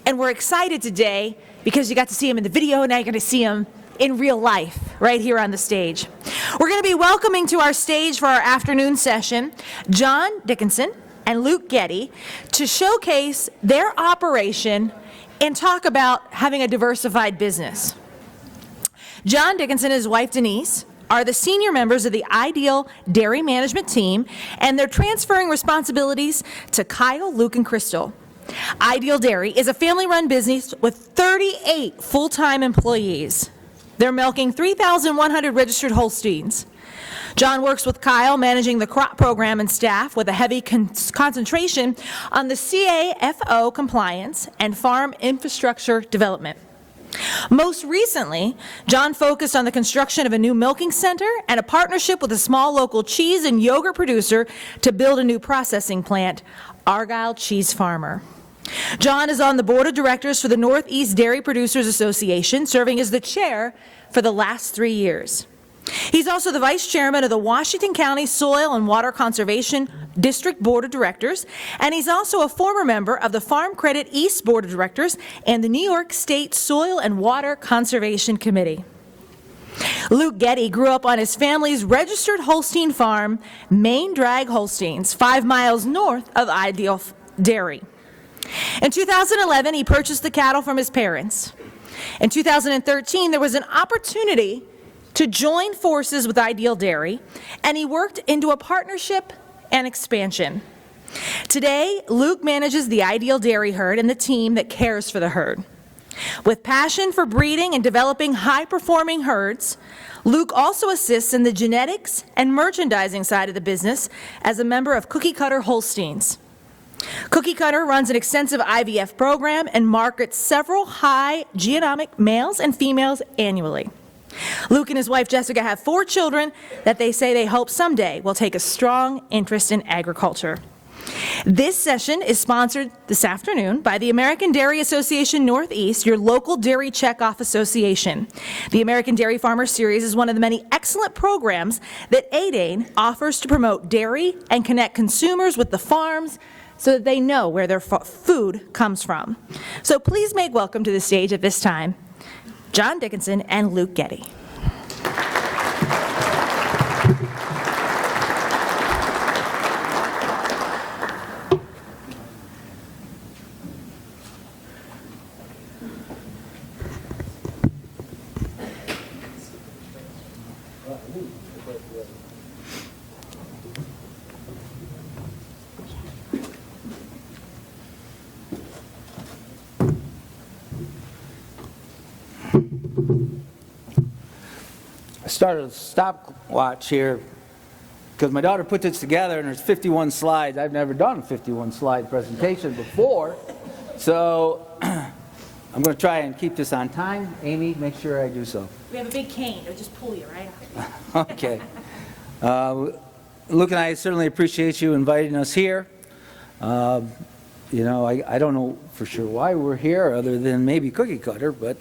And we're excited today because you got to see him in the video, and now you're going to see him in real life right here on the stage. We're going to be welcoming to our stage for our afternoon session John Dickinson and Luke Getty to showcase their operation and talk about having a diversified business. John Dickinson and his wife Denise are the senior members of the Ideal Dairy Management team, and they're transferring responsibilities to Kyle, Luke, and Crystal. Ideal Dairy is a family-run business with 38 full-time employees. They're milking 3,100 registered Holsteins. John works with Kyle managing the crop program and staff with a heavy concentration on the CAFO compliance and farm infrastructure development. Most recently, John focused on the construction of a new milking center and a partnership with a small local cheese and yogurt producer to build a new processing plant, Argyle Cheese Farmer. John is on the board of directors for the Northeast Dairy Producers Association, serving as the chair for the last 3 years. He's also the vice chairman of the Washington County Soil and Water Conservation District Board of Directors, and he's also a former member of the Farm Credit East Board of Directors and the New York State Soil and Water Conservation Committee. Luke Getty grew up on his family's registered Holstein farm, Main Drag Holsteins, 5 miles north of Ideal Dairy. In 2011, he purchased the cattle from his parents. In 2013, there was an opportunity to join forces with Ideal Dairy, and he worked into a partnership and expansion. Today, Luke manages the Ideal Dairy herd and the team that cares for the herd. With passion for breeding and developing high-performing herds, Luke also assists in the genetics and merchandising side of the business as a member of Cookie Cutter Holsteins. Cookie Cutter runs an extensive IVF program and markets several high genomic males and females annually. Luke and his wife Jessica have 4 children that they say they hope someday will take a strong interest in agriculture. This session is sponsored this afternoon by the American Dairy Association Northeast, your local dairy checkoff association. The American Dairy Farmer Series is one of the many excellent programs that ADAIN offers to promote dairy and connect consumers with the farms so that they know where their food comes from. So please make welcome to the stage at this time John Dickinson and Luke Getty. I started a stopwatch here because my daughter put this together and there's 51 slides. I've never done a 51 slide presentation before, so I'm going to try and keep this on time. Amy, make sure I do so. We have a big cane, it'll just pull you right up. Okay. Luke and I certainly appreciate you inviting us here. You know, I don't know for sure why we're here other than maybe Cookie Cutter, but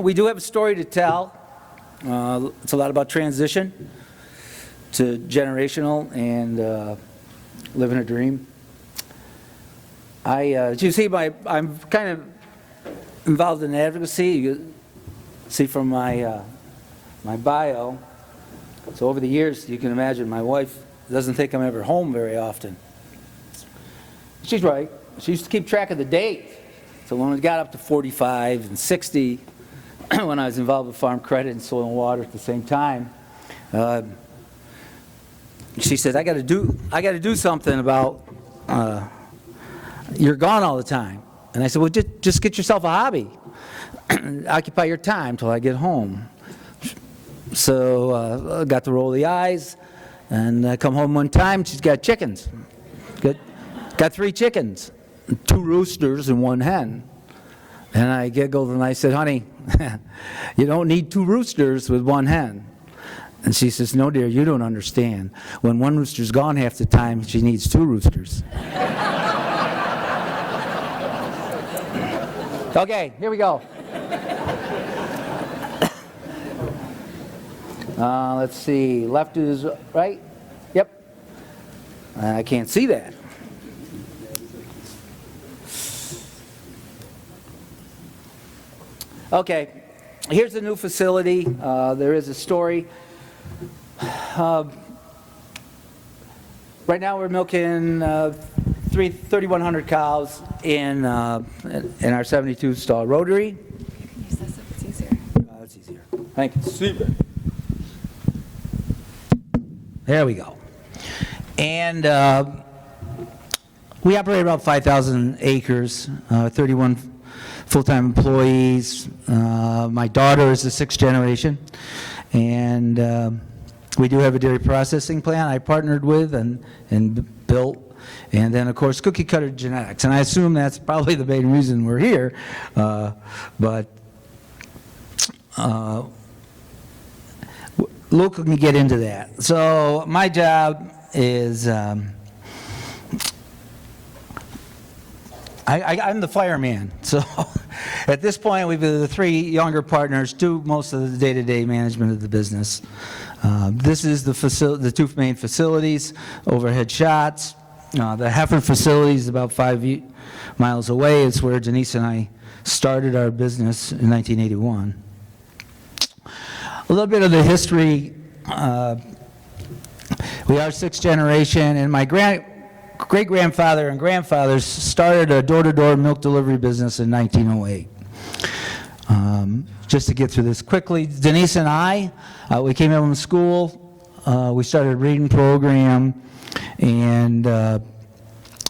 we do have a story to tell. It's a lot about transition to generational and living a dream. As you see, I'm kind of involved in advocacy. You see from my bio. So over the years, you can imagine my wife doesn't think I'm ever home very often. She's right. She used to keep track of the date. So when we got up to 45 and 60, when I was involved with Farm Credit and Soil and Water at the same time, she said, I got to do something about you're gone all the time. And I said, well, just get yourself a hobby. Occupy your time till I get home. So I got to roll the eyes, and I come home one time, she's got chickens. Got 3 chickens, 2 roosters and 1 hen. And I giggled and I said, honey, you don't need 2 roosters with 1 hen. And she says, no, dear, you don't understand. When 1 rooster's gone half the time, she needs 2 roosters. Okay, here we go. Let's see, left is right? Yep. I can't see that. Okay, here's the new facility. There is a story. Right now we're milking 3,100 cows in our 72 stall rotary. Use this if it's easier. That's easier. Thank you. There we go. And we operate about 5,000 acres, 31 full-time employees. My daughter is the sixth generation, and we do have a dairy processing plant I partnered with and built. And then, of course, cookie cutter genetics. And I assume that's probably the main reason we're here. But Luke can get into that. So my job is I'm the fireman. So at this point, we've the three younger partners do most of the day-to-day management of the business. This is the two main facilities, overhead shots. The heifer facility is about 5 miles away. It's where Denise and I started our business in 1981. A little bit of the history. We are sixth generation, and my great-grandfather and grandfathers started a door-to-door milk delivery business in 1908. Just to get through this quickly, Denise and I, we came in from school. We started a reading program, and at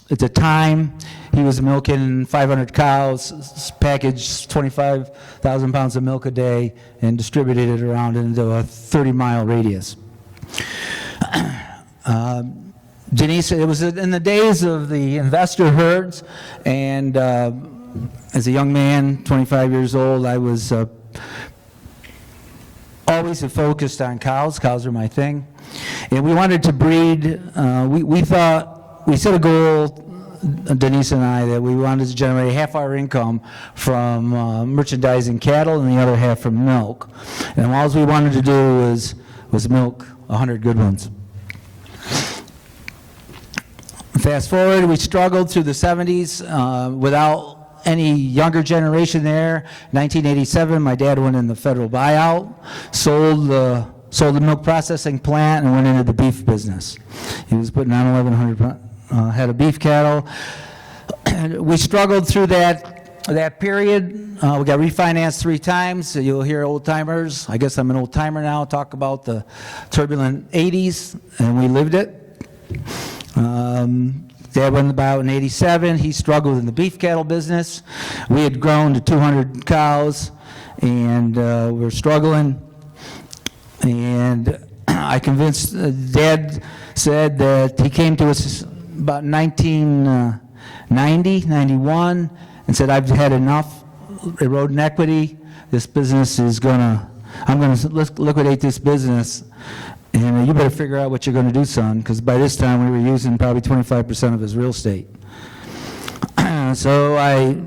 the time, he was milking 500 cows, packaged 25,000 pounds of milk a day, and distributed it around into a 30-mile radius. Denise, it was in the days of the investor herds, and as a young man, 25 years old, I was always focused on cows. Cows are my thing. And we wanted to breed. We set a goal, Denise and I, that we wanted to generate half our income from merchandising cattle and the other half from milk. And all we wanted to do was milk 100 good ones. Fast forward, we struggled through the 70s without any younger generation there. 1987, my dad went in the federal buyout, sold the milk processing plant, and went into the beef business. He was putting on 1,100 head of beef cattle. We struggled through that period. We got refinanced 3 times. So you'll hear old timers. I guess I'm an old timer now. Talk about the turbulent 80s, and we lived it. Dad went about in 87. He struggled in the beef cattle business. We had grown to 200 cows, and we were struggling. And I convinced, Dad said that he came to us about 1990, 91, and said, I've had enough eroding equity. This business is I'm going to liquidate this business. And you better figure out what you're going to do, son, because by this time we were using probably 25% of his real estate. So I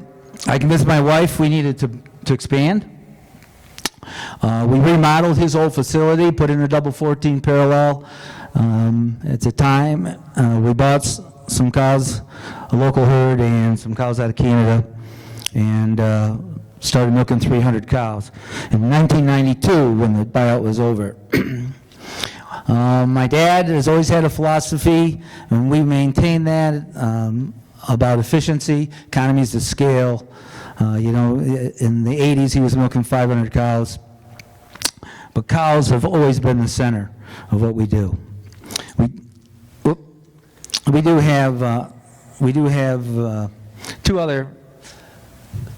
convinced my wife we needed to expand. We remodeled his old facility, put in a double 14 parallel. At the time, we bought some cows, a local herd, and some cows out of Canada, and started milking 300 cows. In 1992, when the buyout was over, my dad has always had a philosophy, and we maintain that, about efficiency, economies of scale. In the 80s, he was milking 500 cows. But cows have always been the center of what we do. We do have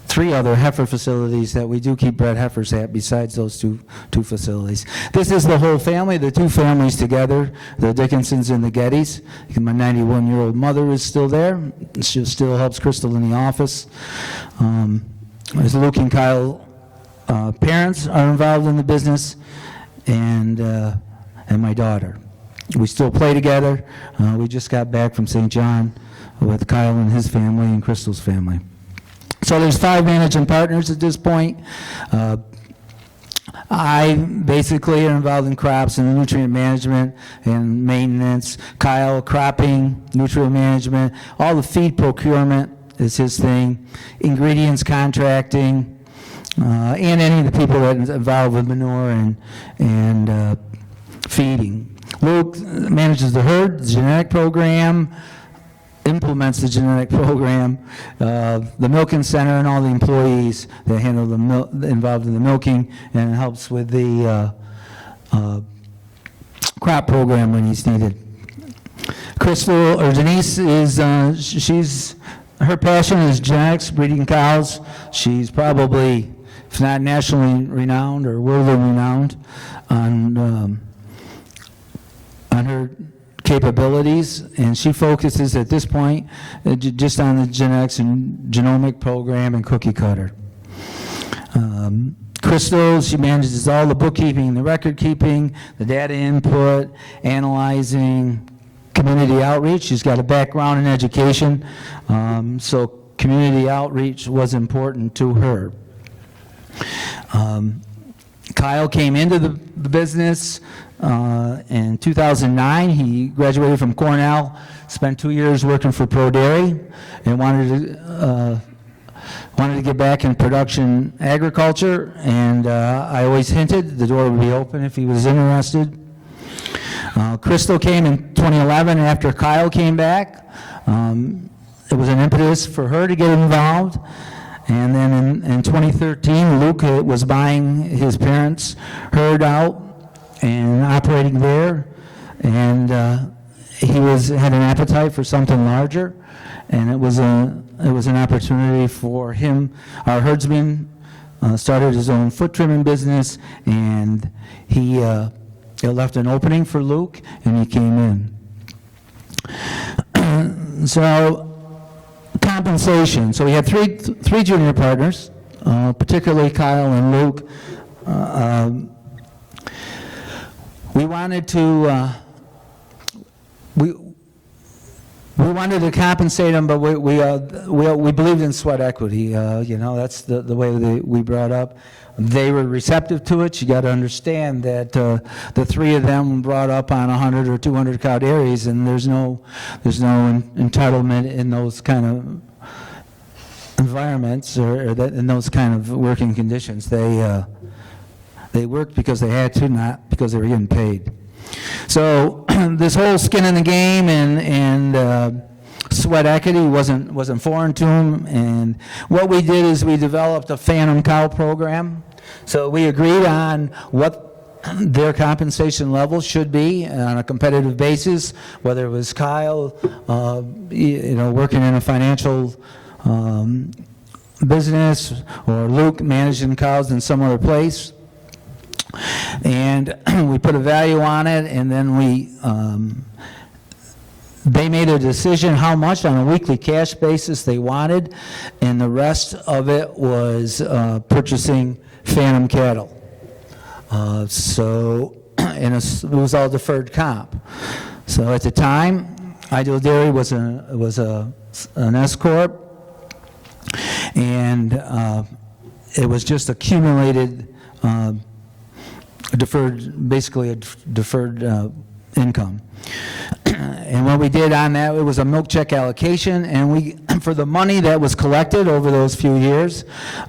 3 other heifer facilities that we do keep bred heifers at besides those two facilities. This is the whole family, the 2 families together, the Dickinsons and the Gettys. My 91-year-old mother is still there. She still helps Crystal in the office. As Luke and Kyle parents are involved in the business, and my daughter. We still play together. We just got back from St. John with Kyle and his family and Crystal's family. So there's 5 managing partners at this point. I basically am involved in crops and nutrient management and maintenance. Kyle, cropping, nutrient management. All the feed procurement is his thing. Ingredients contracting. and any of the people that is involved with manure and feeding. Luke manages the herd, the genetic program, implements the genetic program, the milking center, and all the employees that handle the involved in the milking, and helps with the crop program when he's needed. Crystal, or Denise, is her passion is genetics, breeding cows. She's probably, if not nationally renowned or worldly renowned, on her capabilities, and she focuses at this point just on the genetics and genomic program and cookie cutter. Crystal, she manages all the bookkeeping, the record keeping, the data input, analyzing, community outreach. She's got a background in education, so community outreach was important to her. Kyle came into the business in 2009. He graduated from Cornell, spent 2 years working for Pro Dairy, and wanted to get back in production agriculture, and I always hinted the door would be open if he was interested. Crystal came in 2011 after Kyle came back. It was an impetus for her to get involved. And then in 2013, Luke was buying his parents' herd out and operating there. And he had an appetite for something larger. And it was an opportunity for him. Our herdsman started his own foot trimming business, and it left an opening for Luke, and he came in. So compensation. So we had three junior partners, particularly Kyle and Luke. We wanted to we wanted to compensate them, but we believed in sweat equity. That's the way we brought up. They were receptive to it. You got to understand that the three of them brought up on 100 or 200 cow dairies, and there's no entitlement in those kind of environments or in those kind of working conditions. They worked because they had to, not because they were getting paid. So this whole skin in the game and sweat equity wasn't foreign to them. And what we did is we developed a phantom cow program. So we agreed on what their compensation level should be on a competitive basis, whether it was Kyle, working in a financial business, or Luke managing cows in some other place. And we put a value on it, and then they made a decision how much on a weekly cash basis they wanted, and the rest of it was purchasing phantom cattle. It was all deferred comp. So at the time, Ideal Dairy was an S corp, and it was just accumulated. Basically a deferred income. And what we did on that, it was a milk check allocation, and for the money that was collected over those few years,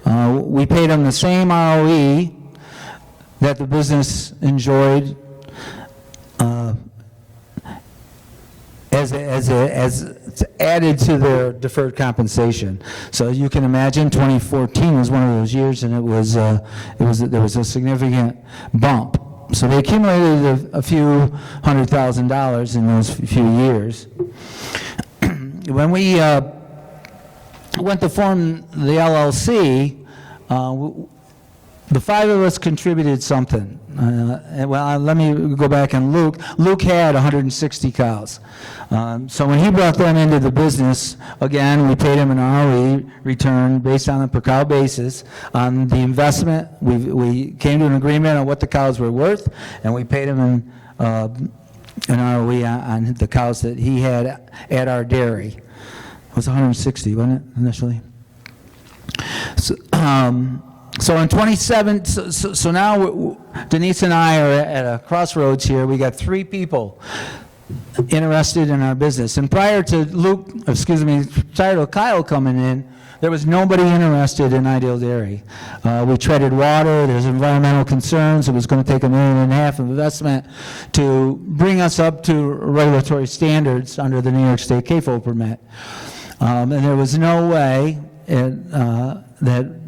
we paid them the same ROE that the business enjoyed as added to their deferred compensation. So you can imagine 2014 was one of those years, and there was a significant bump. So they accumulated a few $100,000 in those few years. When we went to form the LLC, the five of us contributed something. Let me go back and Luke had 160 cows. So when he brought them into the business, again, we paid him an ROE return based on a per cow basis. On the investment, we came to an agreement on what the cows were worth, and we paid him an ROE on the cows that he had at our dairy. It was 160, wasn't it, initially? So in 27, so now Denise and I are at a crossroads here. We got three people interested in our business. And prior to Kyle coming in, there was nobody interested in Ideal Dairy. We treaded water, there's environmental concerns, it was going to take $1.5 million of investment to bring us up to regulatory standards under the New York State CAFO permit. And there was no way that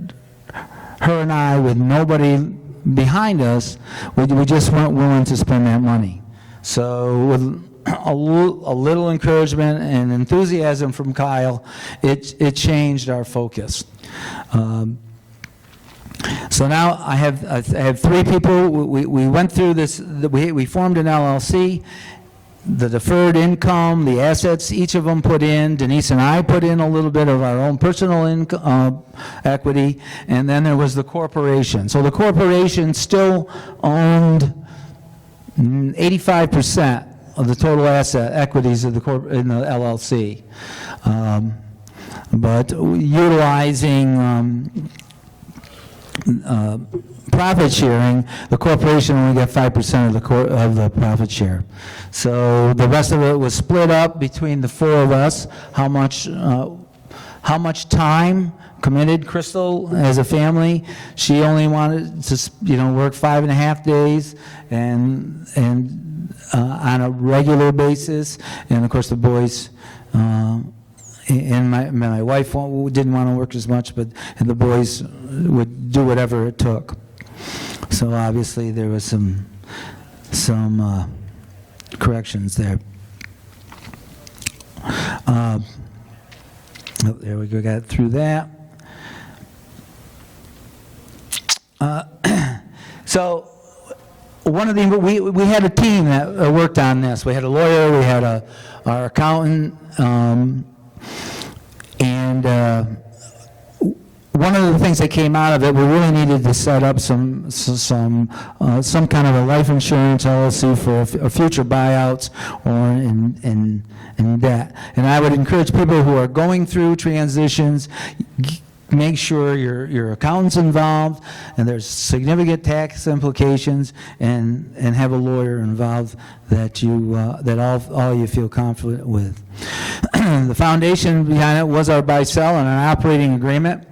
her and I, with nobody behind us, we just weren't willing to spend that money. So with a little encouragement and enthusiasm from Kyle, it changed our focus. So now I have 3 people. We went through this. We formed an LLC. The deferred income, the assets, each of them put in. Denise and I put in a little bit of our own personal income, equity, and then there was the corporation. So the corporation still owned 85% of the total asset equities of in the LLC. But utilizing profit sharing, the corporation only got 5% of the profit share. So the rest of it was split up between the 4 of us. How much time committed Crystal as a family? She only wanted to work 5.5 days and on a regular basis, and of course the boys. And my wife didn't want to work as much, but the boys would do whatever it took. So obviously there was some corrections there. There we go. Got through that. So one of the we had a team that worked on this. We had a lawyer. We had our accountant. And one of the things that came out of it, we really needed to set up some kind of a life insurance LLC for future buyouts or in debt. And I would encourage people who are going through transitions, make sure your accountant's involved, and there's significant tax implications, and have a lawyer involved that all you feel confident with. The foundation behind it was our buy-sell and an operating agreement.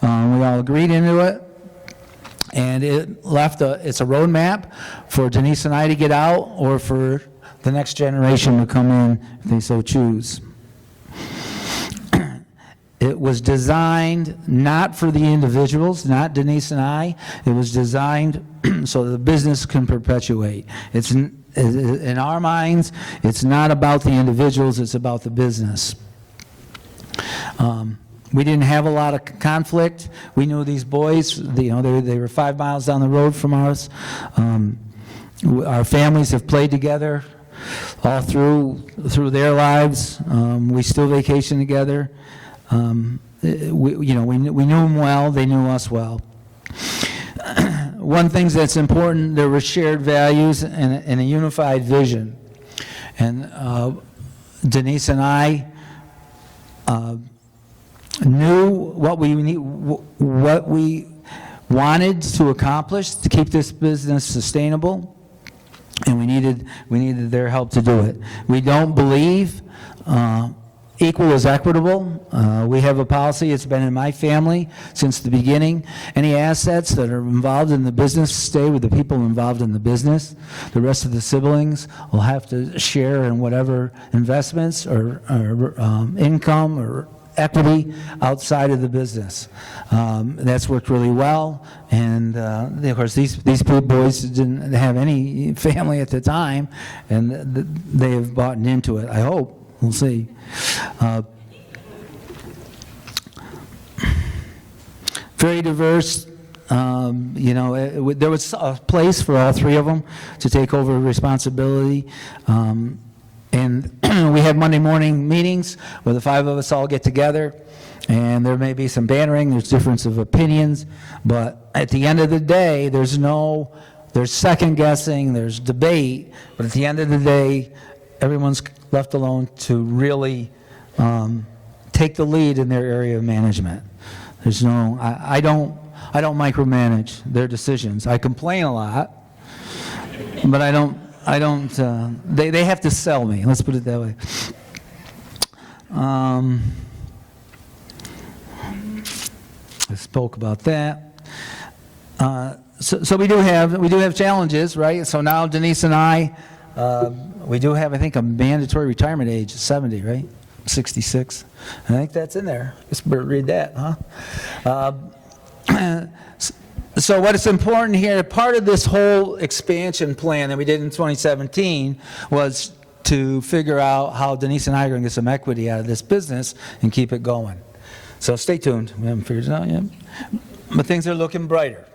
We all agreed into it, and it left it's a roadmap for Denise and I to get out, or for the next generation to come in if they so choose. It was designed not for the individuals, not Denise and I. It was designed so the business can perpetuate. It's in our minds, it's not about the individuals, it's about the business. We didn't have a lot of conflict. We knew these boys, they were 5 miles down the road from us. Our families have played together all through their lives. We still vacation together. We knew them well, they knew us well. One thing that's important, there were shared values and a unified vision. And Denise and I knew what we wanted to accomplish to keep this business sustainable, and we needed their help to do it. We don't believe equal is equitable. We have a policy, it's been in my family since the beginning. Any assets that are involved in the business stay with the people involved in the business. The rest of the siblings will have to share in whatever investments or income or equity outside of the business. That's worked really well, and of course these boys didn't have any family at the time, and they have bought into it, I hope. We'll see. Very diverse. There was a place for all 3 of them to take over responsibility. And we have Monday morning meetings where the 5 of us all get together, and there may be some bantering, there's difference of opinions, but at the end of the day, there's second guessing, there's debate, but at the end of the day, everyone's left alone to really take the lead in their area of management. There's I don't micromanage their decisions. I complain a lot, but I don't they have to sell me, let's put it that way. I spoke about that. So we do have challenges, right? So now Denise and I, we do have, I think, a mandatory retirement age of 70, right? 66. I think that's in there. Let's read that, huh? So what is important here, part of this whole expansion plan that we did in 2017 was to figure out how Denise and I are going to get some equity out of this business and keep it going. So stay tuned. We haven't figured it out yet. But things are looking brighter.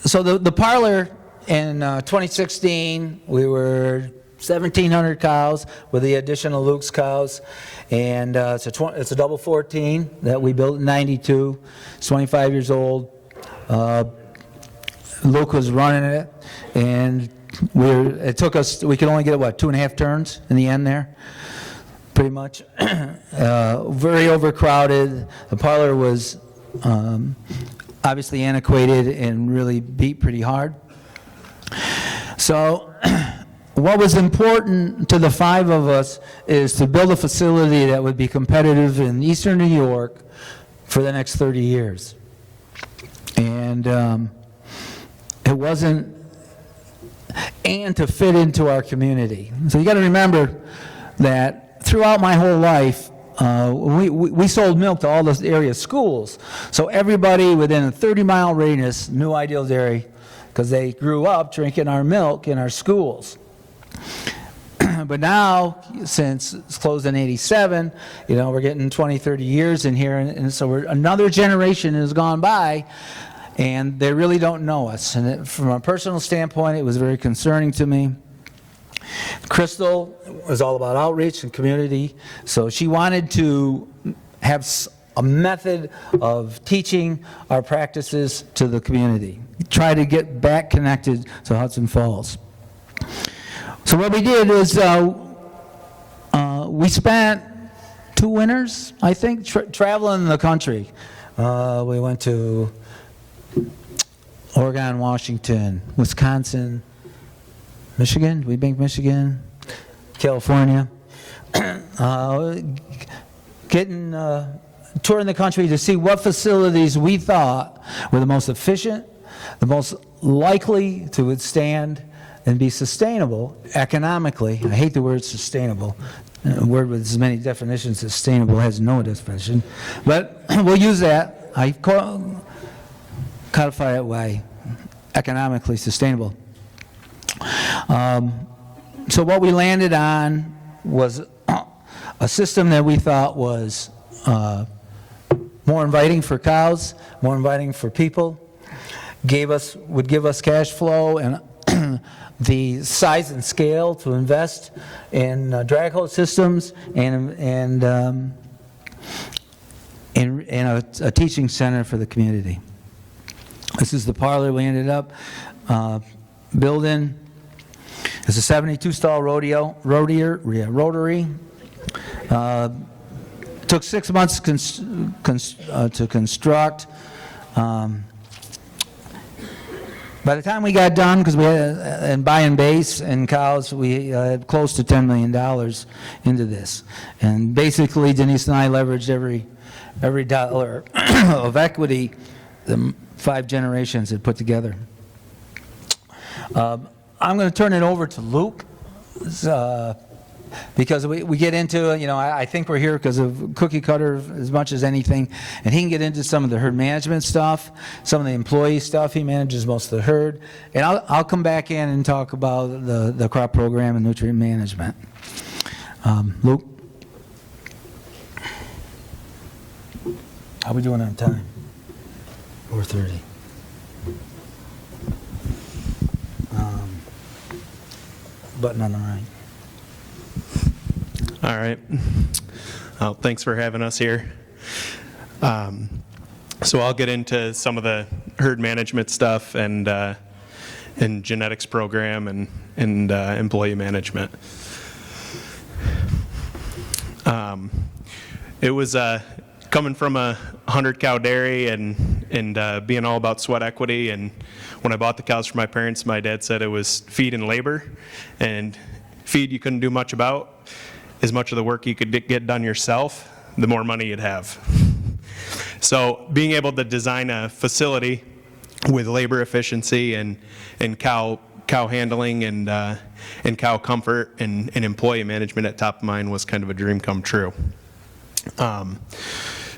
So the parlor in 2016, we were 1,700 cows with the additional Luke's cows, and it's a double 14 that we built in '92. It's 25 years old. Luke was running it, and it took us. We could only get 2.5 turns in the end there, pretty much. Very overcrowded. The parlor was obviously antiquated and really beat pretty hard. So what was important to the 5 of us is to build a facility that would be competitive in eastern New York for the next 30 years. And it wasn't, and to fit into our community. So you got to remember that throughout my whole life, we sold milk to all the area schools. So everybody within a 30-mile radius knew Ideal Dairy because they grew up drinking our milk in our schools. But now, since it's closed in '87, we're getting 20, 30 years in here, and so another generation has gone by, and they really don't know us. And from a personal standpoint, it was very concerning to me. Crystal was all about outreach and community, so she wanted to have a method of teaching our practices to the community, try to get back connected to Hudson Falls. So what we did is we spent 2 winters, I think, traveling the country. We went to Oregon, Washington, Wisconsin, Michigan, we bank Michigan, California, touring the country to see what facilities we thought were the most efficient, the most likely to withstand and be sustainable economically. I hate the word sustainable. A word with as many definitions as sustainable has no definition, but we'll use that. I codify it by economically sustainable. So what we landed on was a system that we thought was more inviting for cows, more inviting for people, would give us cash flow and the size and scale to invest in drag hose systems and a teaching center for the community. This is the parlor we ended up building. It's a 72-stall rotary. Took 6 months to construct. By the time we got done, because we had and buying base and cows, we had close to $10 million into this. And basically, Denise and I leveraged every dollar of equity the 5 generations had put together. I'm going to turn it over to Luke, because we get into, I think we're here because of cookie cutter as much as anything, and he can get into some of the herd management stuff, some of the employee stuff. He manages most of the herd, and I'll come back in and talk about the crop program and nutrient management. Luke? How are we doing on time? 4:30. Button on the right. All right. Well, thanks for having us here. So I'll get into some of the herd management stuff and genetics program and employee management. It was coming from a 100-cow dairy and and being all about sweat equity. And when I bought the cows for my parents, my dad said it was feed and labor. And feed you couldn't do much about. As much of the work you could get done yourself, the more money you'd have. So being able to design a facility with labor efficiency and cow handling and cow comfort and employee management at top of mind was kind of a dream come true.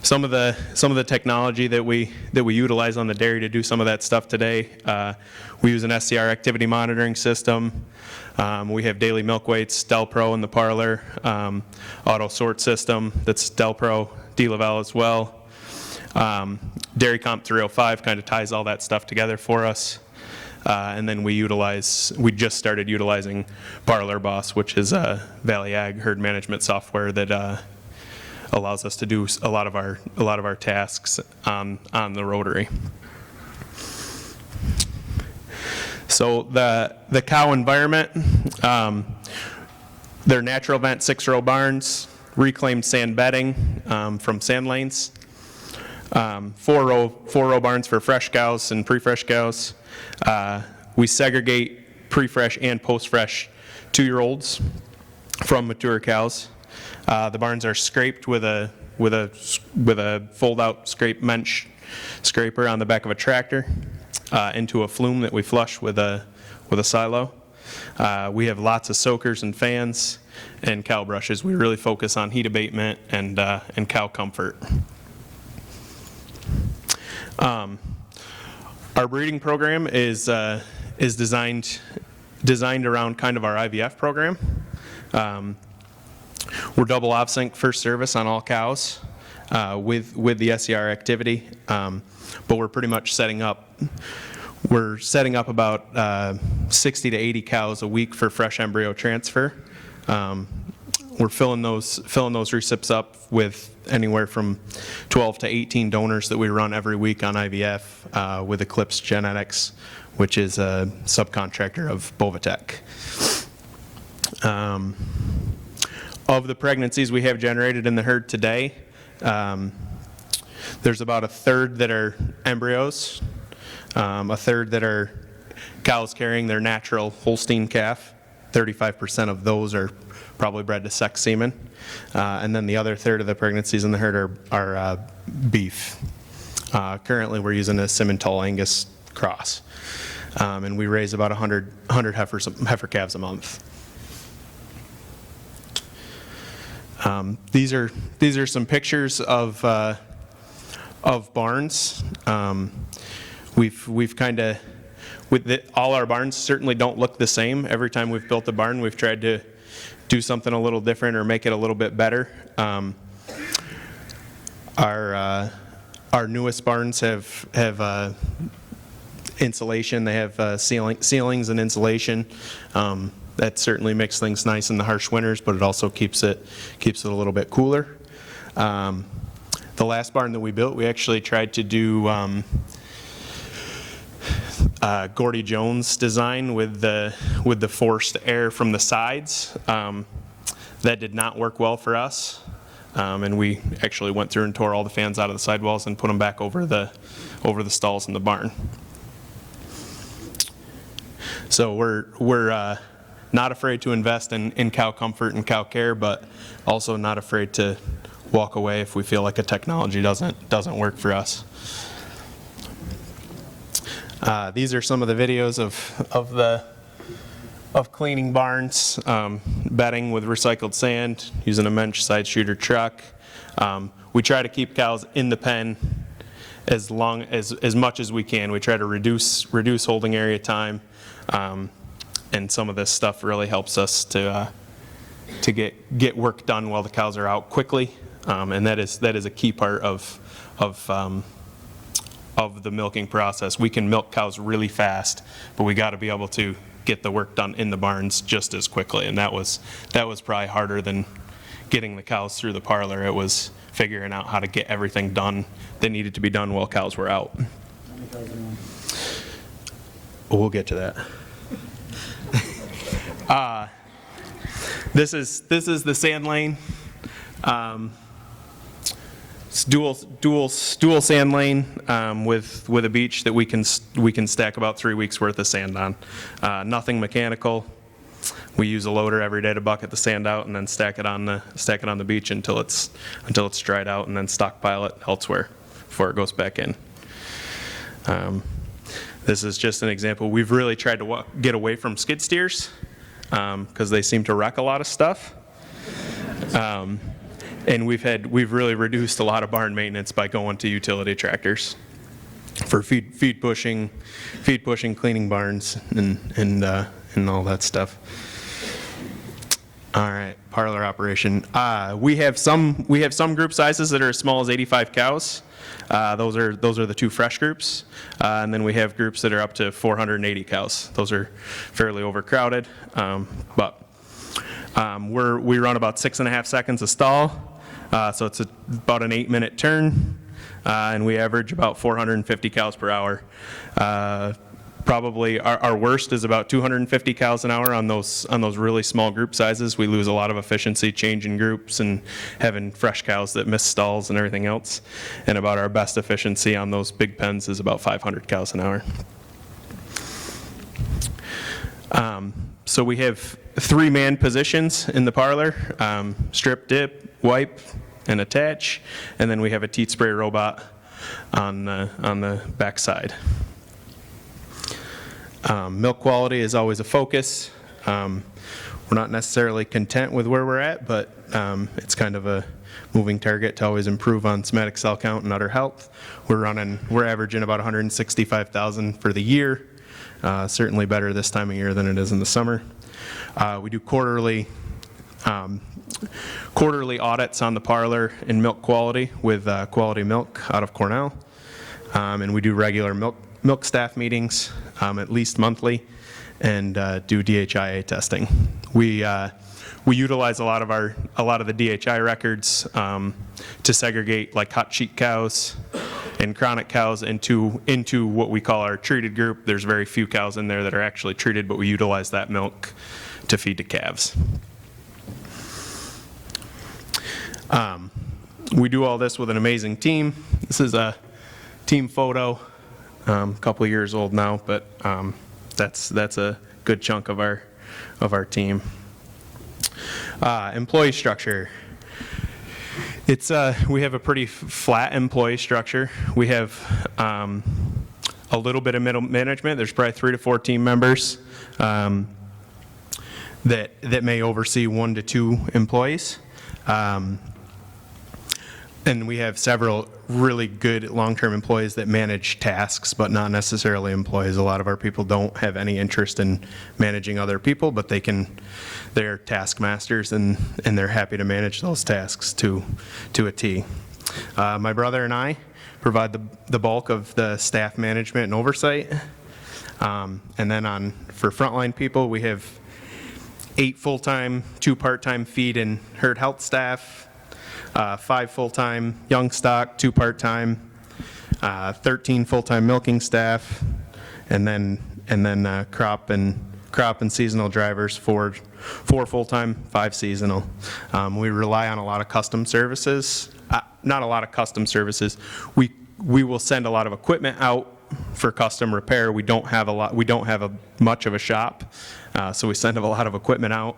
Some of the technology that we utilize on the dairy to do some of that stuff today, we use an SCR activity monitoring system. We have daily milk weights, Delpro in the parlor, auto sort system that's Delpro, D-Lavelle as well. Dairy Comp 305 kind of ties all that stuff together for us. And then we just started utilizing Parlor Boss, which is a Valley Ag herd management software that allows us to do a lot of our tasks on the rotary. So the cow environment, they're natural vent 6-row barns, reclaimed sand bedding from sand lanes, 4-row barns for fresh cows and pre-fresh cows. We segregate pre-fresh and post-fresh 2-year-olds from mature cows. The barns are scraped with a fold-out scrape mensch scraper on the back of a tractor into a flume that we flush with a silo. We have lots of soakers and fans and cow brushes. We really focus on heat abatement and cow comfort. Our breeding program is designed around kind of our IVF program. We're double off-sync first service on all cows with the SCR activity, but we're pretty much setting up about 60 to 80 cows a week for fresh embryo transfer. We're filling those recips up with anywhere from 12 to 18 donors that we run every week on IVF with Eclipse Genetics, which is a subcontractor of Bovatech. Of the pregnancies we have generated in the herd today, there's about a third that are embryos, a third that are cows carrying their natural Holstein calf. 35% of those are probably bred to sex semen. And then the other third of the pregnancies in the herd are beef. Currently we're using a Simmental Angus cross. And we raise about 100 heifer calves a month. These are some pictures of barns. We've kind of, all our barns certainly don't look the same. Every time we've built a barn, we've tried to do something a little different or make it a little bit better. Our newest barns have insulation. They have ceilings and insulation. That certainly makes things nice in the harsh winters, but it also keeps it a little bit cooler. The last barn that we built, we actually tried to do Gordy Jones design with the forced air from the sides. That did not work well for us, and we actually went through and tore all the fans out of the sidewalls and put them back over the stalls in the barn. So we're not afraid to invest in cow comfort and cow care, but also not afraid to walk away if we feel like a technology doesn't work for us. These are some of the videos of cleaning barns, bedding with recycled sand, using a mensch side shooter truck. We try to keep cows in the pen as much as we can. We try to reduce holding area time, and some of this stuff really helps us to get work done while the cows are out quickly, and that is a key part of the milking process. We can milk cows really fast, but we got to be able to get the work done in the barns just as quickly, and that was probably harder than getting the cows through the parlor. It was figuring out how to get everything done that needed to be done while cows were out. We'll get to that. This is the sand lane. It's dual sand lane with a beach that we can stack about 3 weeks worth of sand on. Nothing mechanical. We use a loader every day to bucket the sand out and then stack it on the beach until it's dried out, and then stockpile it elsewhere before it goes back in. This is just an example. We've really tried to get away from skid steers because they seem to wreck a lot of stuff. And we've really reduced a lot of barn maintenance by going to utility tractors for feed pushing, cleaning barns, and all that stuff. All right, parlor operation. We have some group sizes that are as small as 85 cows. Those are the 2 fresh groups, and then we have groups that are up to 480 cows. Those are fairly overcrowded, but we run about 6.5 seconds a stall, so it's about an 8-minute turn, and we average about 450 cows per hour. Probably our worst is about 250 cows an hour on those really small group sizes. We lose a lot of efficiency changing groups and having fresh cows that miss stalls and everything else. And about our best efficiency on those big pens is about 500 cows an hour. So we have 3 man positions in the parlor: strip, dip, wipe, and attach. And then we have a teat spray robot on the back side. Milk quality is always a focus. We're not necessarily content with where we're at, but it's kind of a moving target to always improve on somatic cell count and udder health. We're averaging about 165,000 for the year. Certainly better this time of year than it is in the summer. We do quarterly audits on the parlor in milk quality with Quality Milk out of Cornell, and we do regular milk staff meetings, at least monthly, and do DHIA testing. We utilize a lot of the DHI records to segregate like hot sheet cows and chronic cows into what we call our treated group. There's very few cows in there that are actually treated, but we utilize that milk to feed to calves. We do all this with an amazing team. This is a team photo. A couple of years old now, but that's a good chunk of our team. Employee structure. We have a pretty flat employee structure. We have a little bit of middle management. There's probably 3 to 4 team members that may oversee 1 to 2 employees. And we have several really good long-term employees that manage tasks, but not necessarily employees. A lot of our people don't have any interest in managing other people, but they're task masters, and they're happy to manage those tasks to a T. My brother and I provide the bulk of the staff management and oversight. And then for frontline people, we have 8 full-time, 2 part-time feed and herd health staff, 5 full-time young stock, 2 part-time, 13 full-time milking staff, and then crop and seasonal drivers, 4 full-time, 5 seasonal. We rely on a lot of custom services. Not a lot of custom services. We will send a lot of equipment out for custom repair. We don't have much of a shop, so we send a lot of equipment out.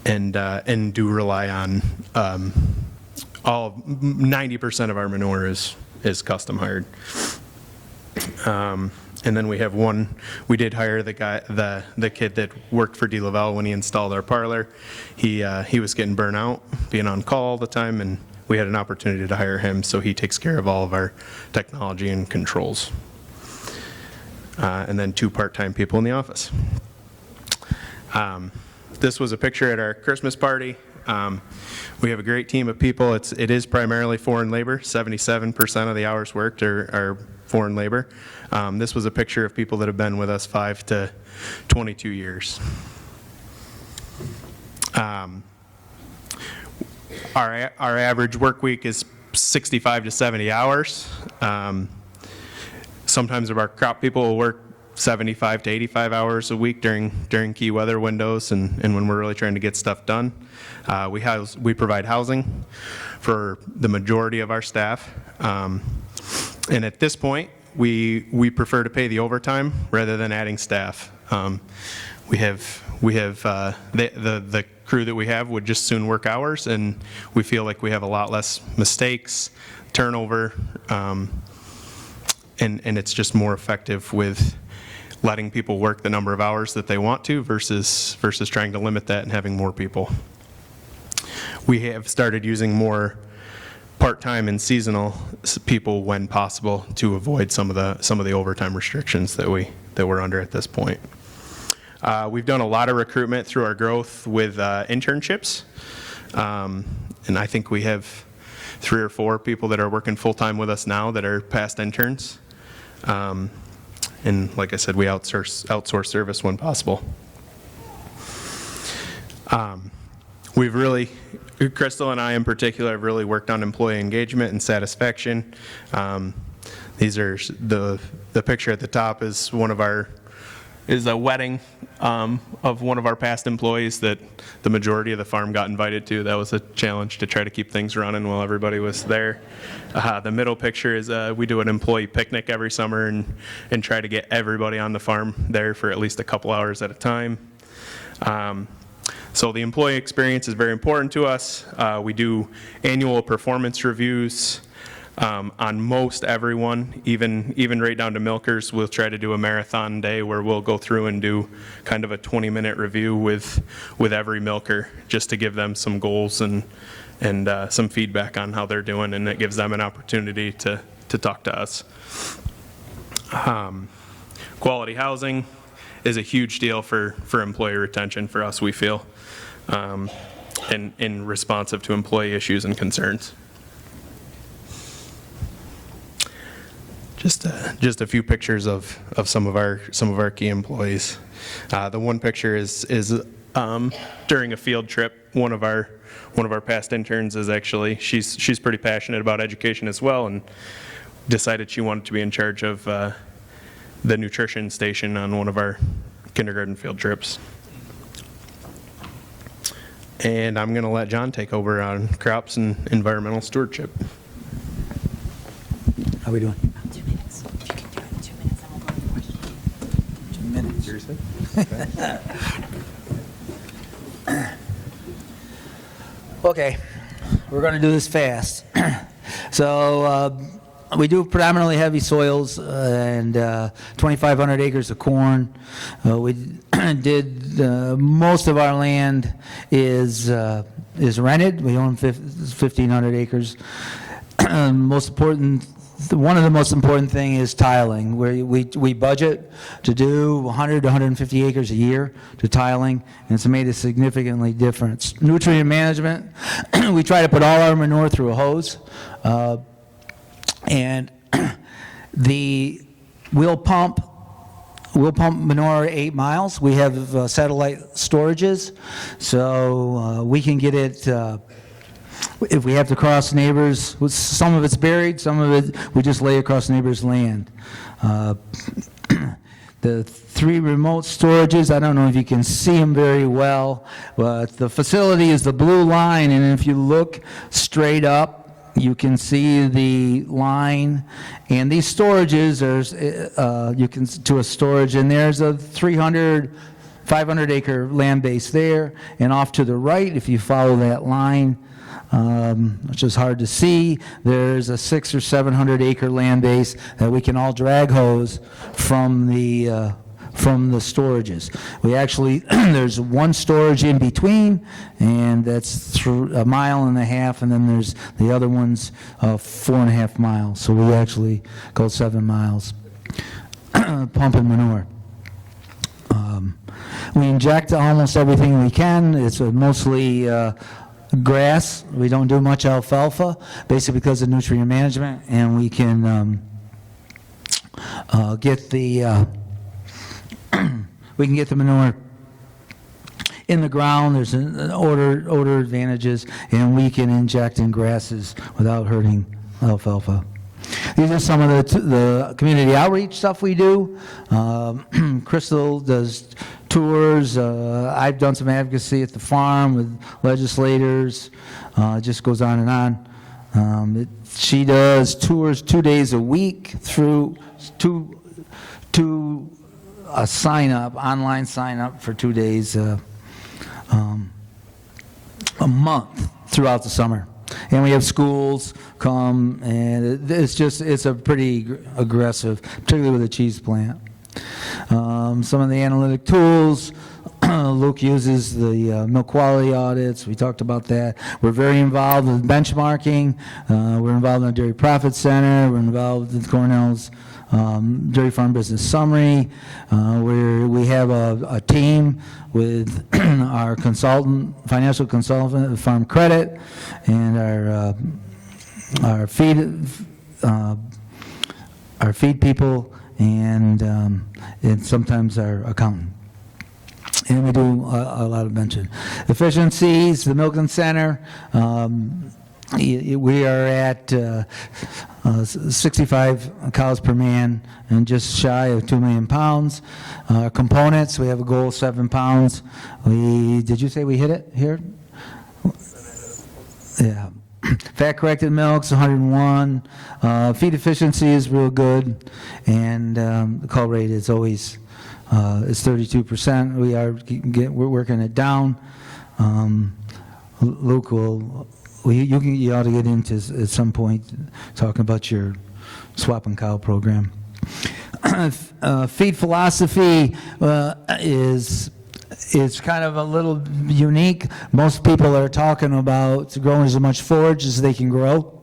And do rely on 90% of our manure is custom hired. And then we have we did hire the kid that worked for D. Lavelle when he installed our parlor. He was getting burnt out, being on call all the time, and we had an opportunity to hire him, so he takes care of all of our technology and controls. And then 2 part-time people in the office. This was a picture at our Christmas party. We have a great team of people. It is primarily foreign labor. 77% of the hours worked are foreign labor. This was a picture of people that have been with us 5 to 22 years. Our average work week is 65 to 70 hours. Sometimes our crop people will work 75 to 85 hours a week during key weather windows and when we're really trying to get stuff done. We provide housing for the majority of our staff. And at this point, we prefer to pay the overtime rather than adding staff. We have the crew that we have would just soon work hours, and we feel like we have a lot less mistakes, turnover, and it's just more effective with letting people work the number of hours that they want to versus trying to limit that and having more people. We have started using more part-time and seasonal people when possible to avoid some of the overtime restrictions that we're under at this point. We've done a lot of recruitment through our growth with internships, and I think we have 3 or 4 people that are working full-time with us now that are past interns. And like I said, we outsource service when possible. We've really, Crystal and I in particular, have really worked on employee engagement and satisfaction. These are the picture at the top is a wedding of one of our past employees that the majority of the farm got invited to. That was a challenge to try to keep things running while everybody was there. The middle picture is we do an employee picnic every summer and try to get everybody on the farm there for at least a couple hours at a time. So the employee experience is very important to us. We do annual performance reviews on most everyone, even right down to milkers. We'll try to do a marathon day where we'll go through and do kind of a 20-minute review with every milker just to give them some goals and some feedback on how they're doing, and it gives them an opportunity to talk to us. Quality housing is a huge deal for employee retention for us, we feel, and responsive to employee issues and concerns. Just a few pictures of some of our key employees. The one picture is during a field trip. One of our past interns is actually she's pretty passionate about education as well, and decided she wanted to be in charge of the nutrition station on one of our kindergarten field trips. And I'm going to let John take over on crops and environmental stewardship. How we doing? 2 minutes. If you can do it in 2 minutes, then we'll go to the question. 2 minutes. Seriously? Okay, we're going to do this fast. So we do predominantly heavy soils and 2,500 acres of corn. We did most of our land is rented. We own 1,500 acres. One of the most important thing is tiling. We budget to do 100 to 150 acres a year to tiling, and it's made a significantly difference. Nutrient management, we try to put all our manure through a hose, and we'll pump manure 8 miles. We have satellite storages, so we can get it. If we have to cross neighbors, some of it's buried, some of it we just lay across neighbors' land. The 3 remote storages, I don't know if you can see them very well, but the facility is the blue line, and if you look straight up, you can see the line. And these storages, you can to a storage, and there's a 500 acre land base there, and off to the right, if you follow that line, which is hard to see, there's a 600 or 700 acre land base that we can all drag hose from the storages. We actually, there's one storage in between, and that's through 1.5 miles, and then there's the other one's 4.5 miles. So we actually go 7 miles pumping manure. We inject almost everything we can. It's mostly grass. We don't do much alfalfa, basically because of nutrient management, and we can get the manure in the ground. There's an odor advantages, and we can inject in grasses without hurting alfalfa. These are some of the community outreach stuff we do. Crystal does tours. I've done some advocacy at the farm with legislators. It just goes on and on. She does tours 2 days a week through a online sign up for 2 days a month throughout the summer. And we have schools come, and it's a pretty aggressive, particularly with the cheese plant. Some of the analytic tools, Luke uses the milk quality audits. We talked about that. We're very involved with benchmarking. We're involved in the Dairy Profit Center. We're involved with Cornell's Dairy Farm Business Summary, where we have a team with our financial consultant, Farm Credit, and our feed people, and sometimes our accountant. And we do a lot of mention. Efficiencies, the Milking Center, we are at 65 cows per man and just shy of 2 million pounds. Components, we have a goal of 7 pounds. Did you say we hit it here? Yeah. Fat-corrected milk's 101. Feed efficiency is real good. And the cull rate is always is 32%. We're working it down. Luke will... You ought to get into at some point talking about your swap and cow program. Feed philosophy is kind of a little unique. Most people are talking about growing as much forage as they can grow.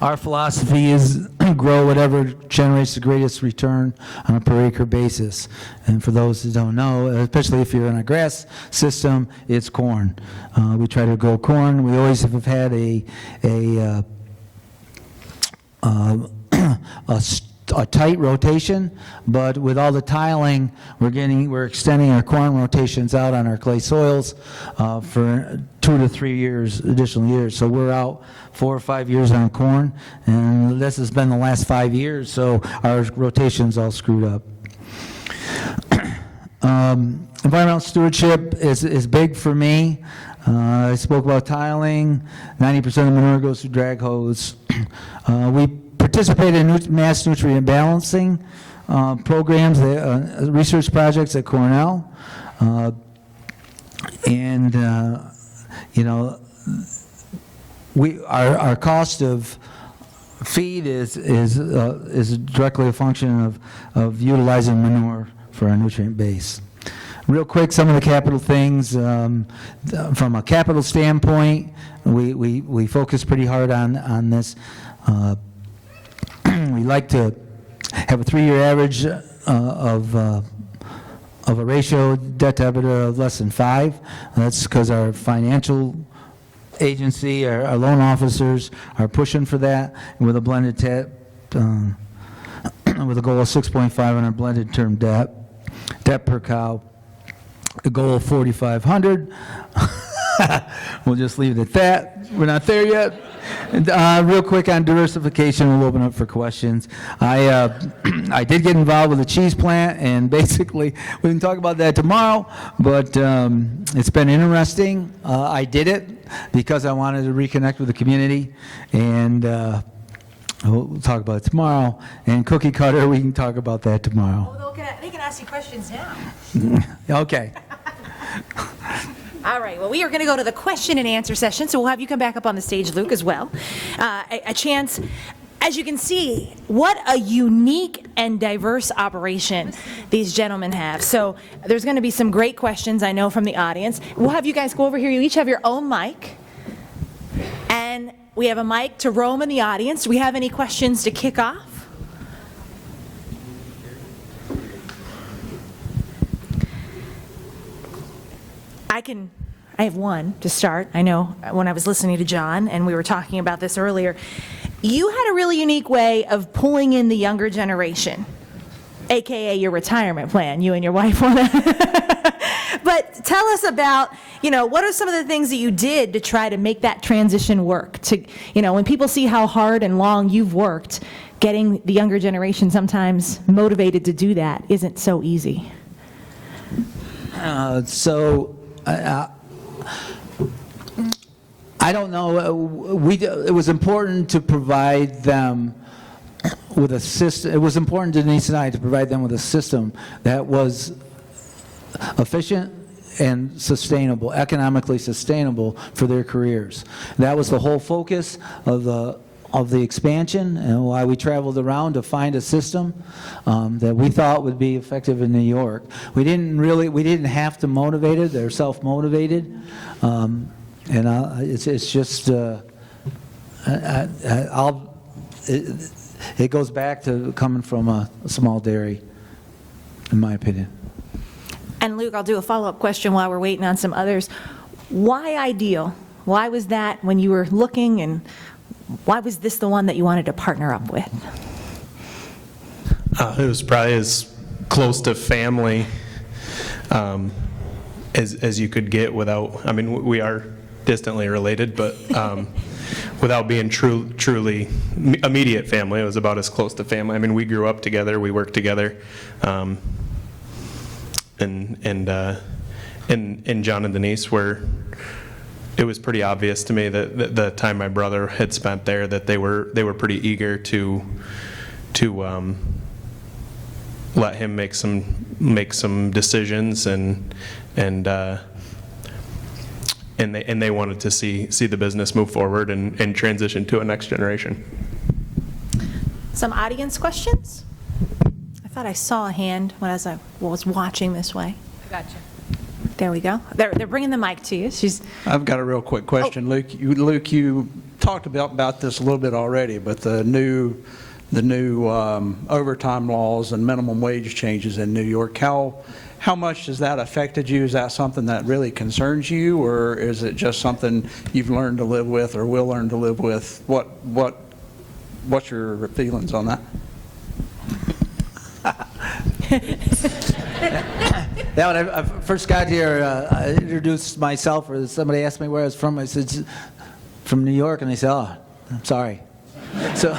Our philosophy is grow whatever generates the greatest return on a per acre basis. And for those who don't know, especially if you're in a grass system, it's corn. We try to grow corn. We always have had a tight rotation, but with all the tiling, we're extending our corn rotations out on our clay soils for 2 to 3 additional years. So we're out 4 or 5 years on corn, and this has been the last 5 years, so our rotation's all screwed up. Environmental stewardship is big for me. I spoke about tiling. 90% of manure goes through drag hose. We participate in mass nutrient balancing programs, research projects at Cornell, and our cost of feed is directly a function of utilizing manure for our nutrient base. Real quick, some of the capital things. From a capital standpoint, we focus pretty hard on this. We like to have a 3-year average of a ratio debt to EBITDA of less than 5. That's because our financial agency, our loan officers are pushing for that, and with a blended debt, with a goal of 6.5 on our blended term debt per cow, a goal of 4,500. We'll just leave it at that. We're not there yet. And, real quick on diversification, we'll open up for questions. I did get involved with the cheese plant, and basically, we can talk about that tomorrow, but it's been interesting. I did it because I wanted to reconnect with the community, and we'll talk about it tomorrow. And cookie cutter, we can talk about that tomorrow. Oh, they can ask you questions now. Okay. All right, well, we are going to go to the question and answer session, so we'll have you come back up on the stage, Luke, as well. A chance, as you can see, what a unique and diverse operation these gentlemen have. So there's going to be some great questions, I know, from the audience. We'll have you guys go over here. You each have your own mic. And we have a mic to roam in the audience. Do we have any questions to kick off? I have one to start. I know when I was listening to John and we were talking about this earlier, you had a really unique way of pulling in the younger generation, AKA your retirement plan, you and your wife want to. But tell us about, what are some of the things that you did to try to make that transition work? To, when people see how hard and long you've worked, getting the younger generation sometimes motivated to do that isn't so easy. I don't know. It was important to provide them with a system. It was important to Denise and I to provide them with a system that was efficient and sustainable, economically sustainable for their careers. That was the whole focus of the expansion and why we traveled around to find a system that we thought would be effective in New York. We didn't have to motivate it. They're self-motivated. It's just, it goes back to coming from a small dairy, in my opinion. And Luke, I'll do a follow-up question while we're waiting on some others. Why Ideal? Why was that when you were looking, and why was this the one that you wanted to partner up with? It was probably as close to family as you could get without, we are distantly related, but without being truly immediate family, it was about as close to family. We grew up together, we worked together, and John and Denise it was pretty obvious to me that the time my brother had spent there, that they were pretty eager to let him make some decisions, and they wanted to see the business move forward and transition to a next generation. Some audience questions? I thought I saw a hand when I was watching this way. I got you. There we go. They're bringing the mic to you. I've got a real quick question, Luke. You talked about this a little bit already, but the new overtime laws and minimum wage changes in New York. How much has that affected you? Is that something that really concerns you, or is it just something you've learned to live with or will learn to live with? What's your feelings on that? Yeah, when I first got here, I introduced myself, or somebody asked me where I was from. I said, from New York, and they said, oh, I'm sorry. So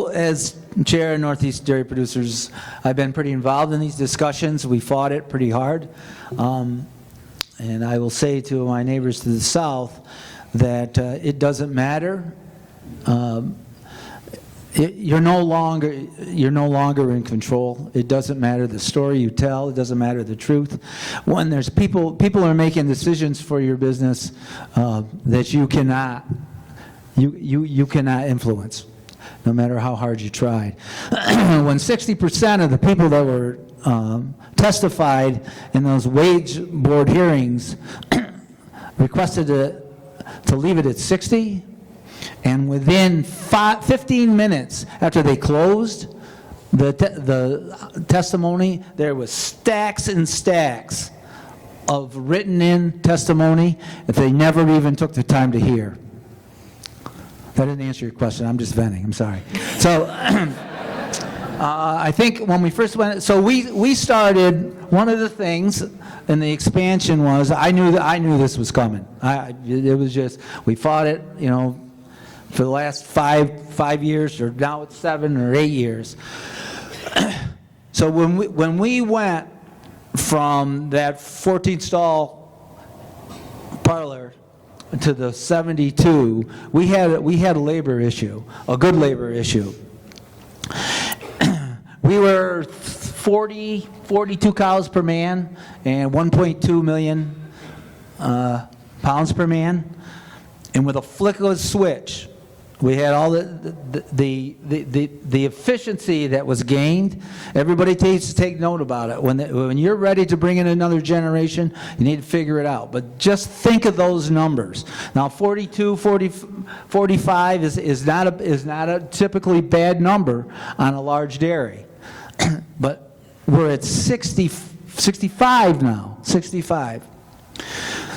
as chair of Northeast Dairy Producers, I've been pretty involved in these discussions. We fought it pretty hard. And I will say to my neighbors to the south that it doesn't matter. You're no longer in control. It doesn't matter the story you tell. It doesn't matter the truth. When there's people are making decisions for your business that you cannot influence, no matter how hard you tried. When 60% of the people that were testified in those wage board hearings requested to leave it at 60. And within 15 minutes after they closed the testimony, there was stacks and stacks of written-in testimony that they never even took the time to hear. That didn't answer your question. I'm just venting. I'm sorry. So I think when we first went, so we started, one of the things in the expansion was, I knew this was coming. It was just, we fought it, for the last five years, or now it's 7 or 8 years. So when we went from that 14-stall parlor to the 72, we had a labor issue, a good labor issue. We were 42 cows per man and 1.2 million pounds per man, and with a flick of a switch, we had all the efficiency that was gained. Everybody needs to take note about it. When you're ready to bring in another generation, you need to figure it out. But just think of those numbers. Now, 42, 45 is not a typically bad number on a large dairy. But we're at 65 now, 65.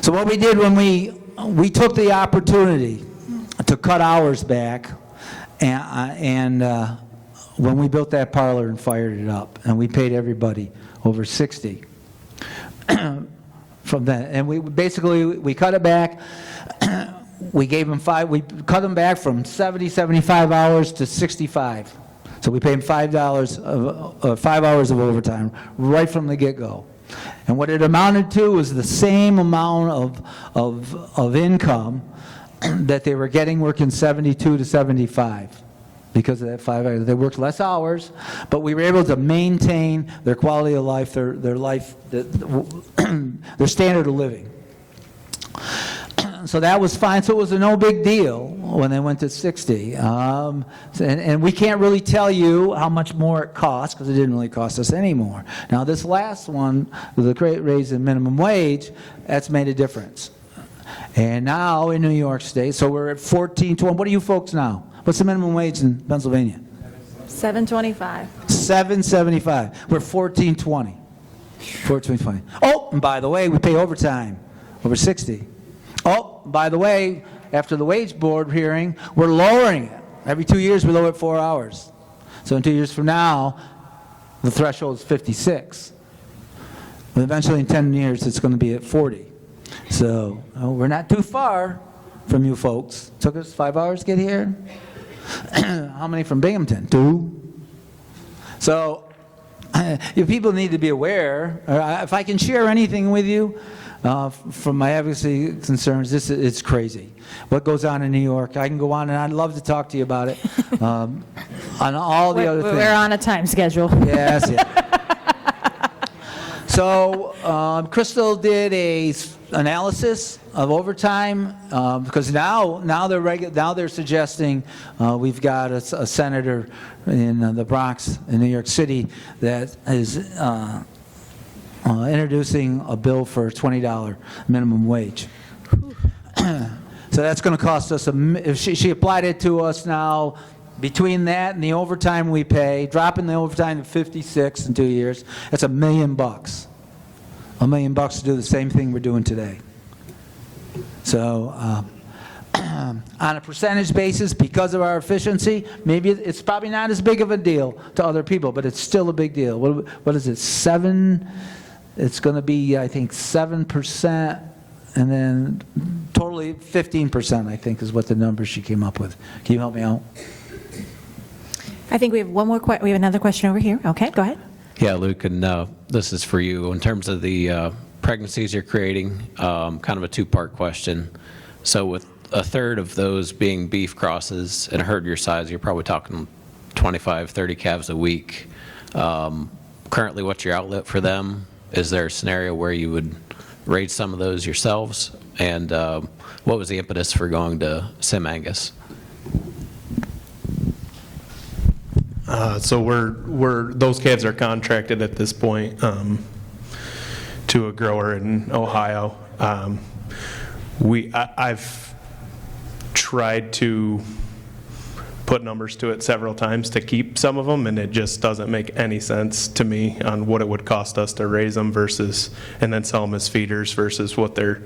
So what we did when we took the opportunity to cut hours back, and when we built that parlor and fired it up, and we paid everybody over 60. From that, and we cut it back. We gave them we cut them back from 70, 75 hours to 65. So we paid them $5 5 hours of overtime right from the get-go. And what it amounted to was the same amount of income that they were getting working 72 to 75. Because of that 5 hours. They worked less hours, but we were able to maintain their quality of life, their life, their standard of living. So that was fine. So it was a no big deal when they went to 60. And we can't really tell you how much more it cost because it didn't really cost us any more. Now this last one, the great raise in minimum wage, that's made a difference. And now in New York State, so we're at 14.20. What are you folks now? What's the minimum wage in Pennsylvania? $7.25. $7.75. We're $14.20. $14.20. Oh, and by the way, we pay overtime over 60. Oh, by the way, after the wage board hearing, we're lowering it. Every 2 years we lower it 4 hours. So in 2 years from now, the threshold is 56. But eventually in 10 years it's going to be at 40. So we're not too far from you folks. Took us 5 hours to get here. How many from Binghamton? 2. So you people need to be aware. If I can share anything with you from my advocacy concerns, it's crazy. What goes on in New York, I can go on and I'd love to talk to you about it. On all the other things. We're on a time schedule. Yes, yeah. So Crystal did a analysis of overtime because now they're suggesting we've got a senator in the Bronx in New York City that is introducing a bill for a $20 minimum wage. So that's going to cost us if she applied it to us now. Between that and the overtime we pay, dropping the overtime to 56 in 2 years, that's $1 million. $1 million to do the same thing we're doing today. So on a percentage basis, because of our efficiency, maybe it's probably not as big of a deal to other people, but it's still a big deal. What is it, 7? It's going to be, I think, 7%, and then totally 15%, I think, is what the number she came up with. Can you help me out? I think we have one more we have another question over here. Okay, go ahead. Yeah, Luke, and this is for you. In terms of the pregnancies you're creating, kind of a two-part question. So with a third of those being beef crosses and a herd your size, you're probably talking 25, 30 calves a week. Currently, what's your outlet for them? Is there a scenario where you would raise some of those yourselves? And what was the impetus for going to Sim Angus? So those calves are contracted at this point to a grower in Ohio. I've tried to put numbers to it several times to keep some of them, and it just doesn't make any sense to me on what it would cost us to raise them and then sell them as feeders versus what they're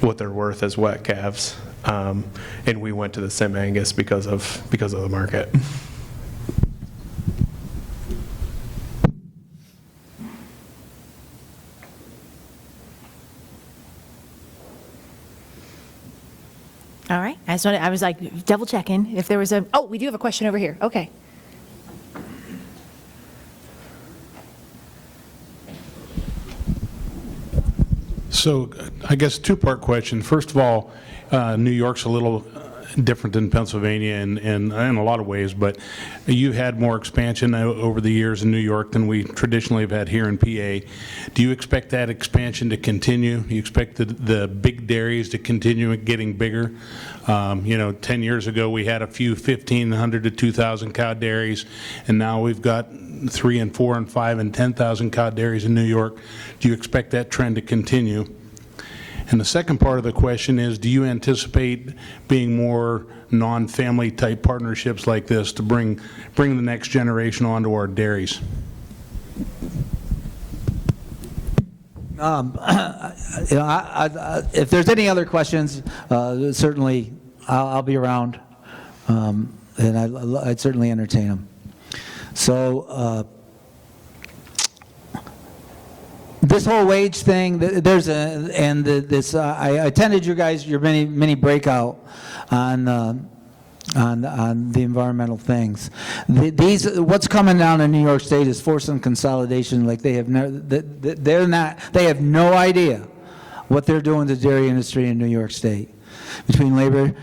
worth as wet calves. And we went to the Sim Angus because of the market. All right. I was like double checking if there was we do have a question over here. Okay. So I guess two-part question. First of all, New York's a little different than Pennsylvania in a lot of ways, but you had more expansion over the years in New York than we traditionally have had here in PA. Do you expect that expansion to continue? You expect the big dairies to continue getting bigger? 10 years ago we had a few 1,500 to 2,000 cow dairies, and now we've got 3 and 4 and 5 and 10,000 cow dairies in New York. Do you expect that trend to continue? And the second part of the question is, do you anticipate being more non-family type partnerships like this to bring the next generation onto our dairies? If there's any other questions, certainly I'll be around, and I'd certainly entertain them. So this whole wage thing, I attended your mini breakout on the environmental things. What's coming down in New York State is forcing consolidation like they have they have no idea what they're doing to the dairy industry in New York State. Between labor,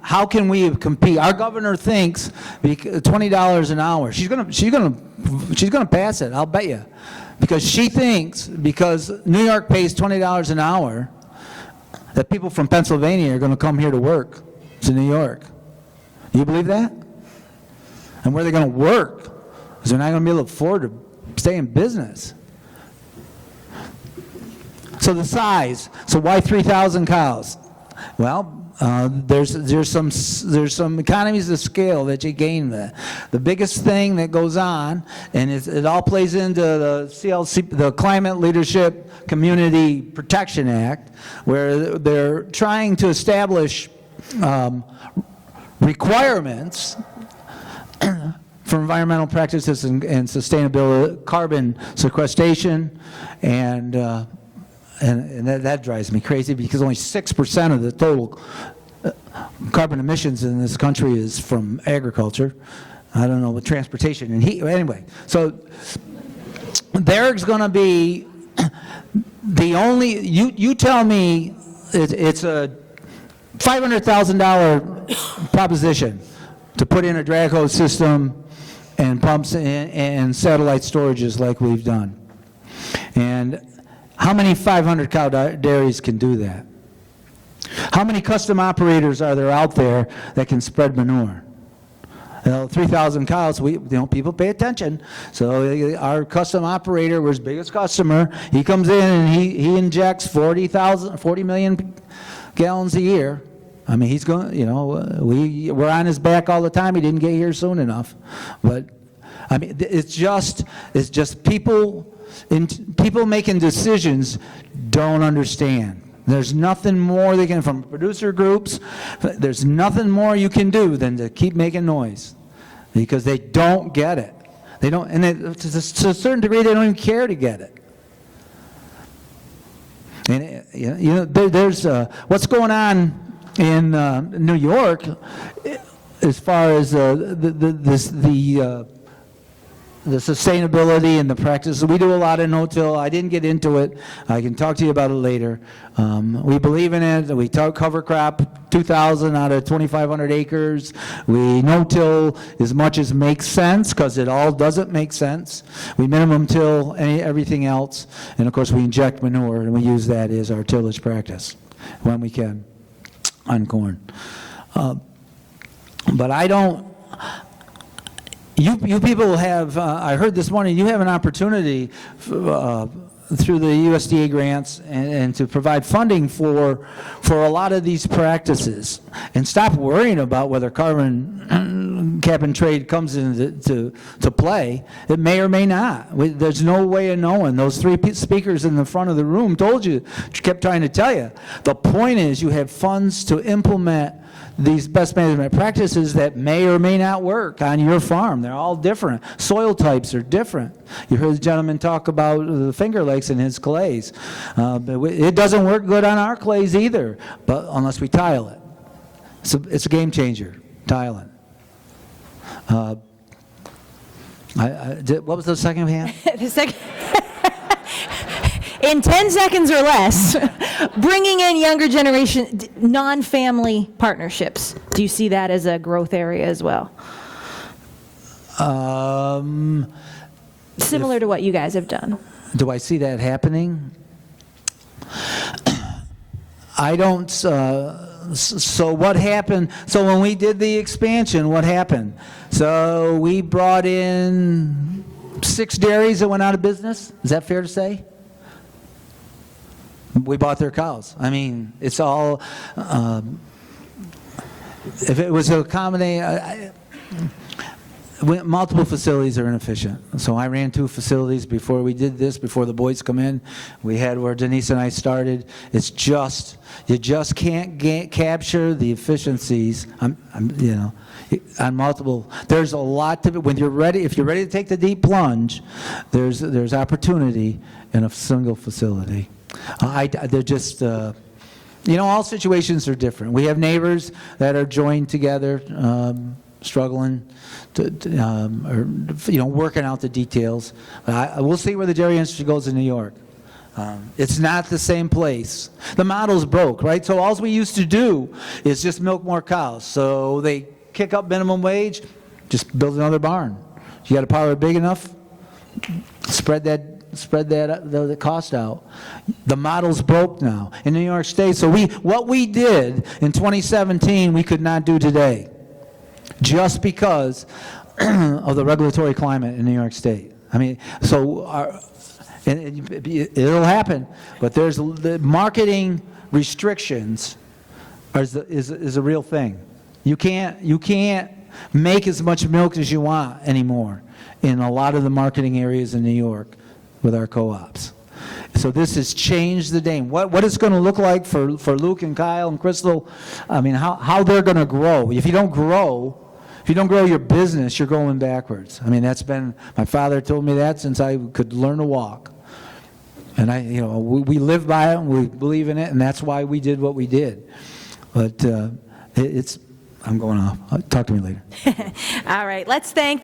how can we compete? Our governor thinks $20 an hour. She's gonna pass it, I'll bet you. Because she thinks, because New York pays $20 an hour, that people from Pennsylvania are going to come here to work to New York. Do you believe that? And where are they going to work? Because they're not going to be able to afford to stay in business. So the size. So why 3,000 cows? Well, there's some economies of scale that you gain there. The biggest thing that goes on, and it all plays into the CLC, the Climate Leadership Community Protection Act, where they're trying to establish requirements for environmental practices and sustainability, carbon sequestration, and that drives me crazy because only 6% of the total carbon emissions in this country is from agriculture. I don't know, with transportation and heat. Anyway, so there's going to be the only, you tell me it's a $500,000 proposition to put in a drag hose system and pumps and satellite storages like we've done. And how many 500 cow dairies can do that? How many custom operators are there out there that can spread manure? 3,000 cows, people pay attention. So our custom operator, we're his biggest customer, he comes in and he injects 40 million gallons a year. I mean, he's going, we're on his back all the time. He didn't get here soon enough. But, I mean, it's just people making decisions don't understand. There's nothing more they can, from producer groups, there's nothing more you can do than to keep making noise because they don't get it. They don't, and to a certain degree, they don't even care to get it. And there's what's going on in New York as far as the sustainability and the practice. We do a lot of no-till. I didn't get into it. I can talk to you about it later. We believe in it. We cover crop 2,000 out of 2,500 acres. We no-till as much as makes sense because it all doesn't make sense. We minimum till everything else. And of course we inject manure and we use that as our tillage practice when we can on corn. But I don't, You people have, I heard this morning, you have an opportunity through the USDA grants and to provide funding for a lot of these practices. And stop worrying about whether carbon cap and trade comes into play. It may or may not. There's no way of knowing. Those three speakers in the front of the room kept trying to tell you. The point is you have funds to implement these best management practices that may or may not work on your farm. They're all different. Soil types are different. You heard the gentleman talk about the Finger Lakes and his clays. It doesn't work good on our clays either, but unless we tile it. It's a game changer, tiling. What was the second hand? The second. In 10 seconds or less, bringing in younger generation, non-family partnerships. Do you see that as a growth area as well? Similar to what you guys have done. Do I see that happening? I don't. So what happened? So when we did the expansion, what happened? So we brought in 6 dairies that went out of business. Is that fair to say? We bought their cows. I mean, it's all, if it was a combination, multiple facilities are inefficient. So I ran 2 facilities before we did this, before the boys come in. We had where Denise and I started. It's just, you just can't capture the efficiencies, on multiple. There's a lot to, when you're ready, if you're ready to take the deep plunge, there's opportunity in a single facility. They're just, all situations are different. We have neighbors that are joined together, struggling, working out the details. We'll see where the dairy industry goes in New York. It's not the same place. The model's broke, right? So all we used to do is just milk more cows. So they kick up minimum wage, just build another barn. You got a parlor big enough, spread the cost out. The model's broke now in New York State. So what we did in 2017, we could not do today, just because of the regulatory climate in New York State. I mean, so it'll happen, but there's the marketing restrictions is a real thing. You can't make as much milk as you want anymore in a lot of the marketing areas in New York with our co-ops. So this has changed the game. What it's going to look like for Luke and Kyle and Crystal, I mean, how they're going to grow. If you don't grow your business, you're going backwards. I mean, that's been, my father told me that since I could learn to walk. And we live by it, and we believe in it, and that's why we did what we did. But I'm going off. Talk to me later. All right, let's thank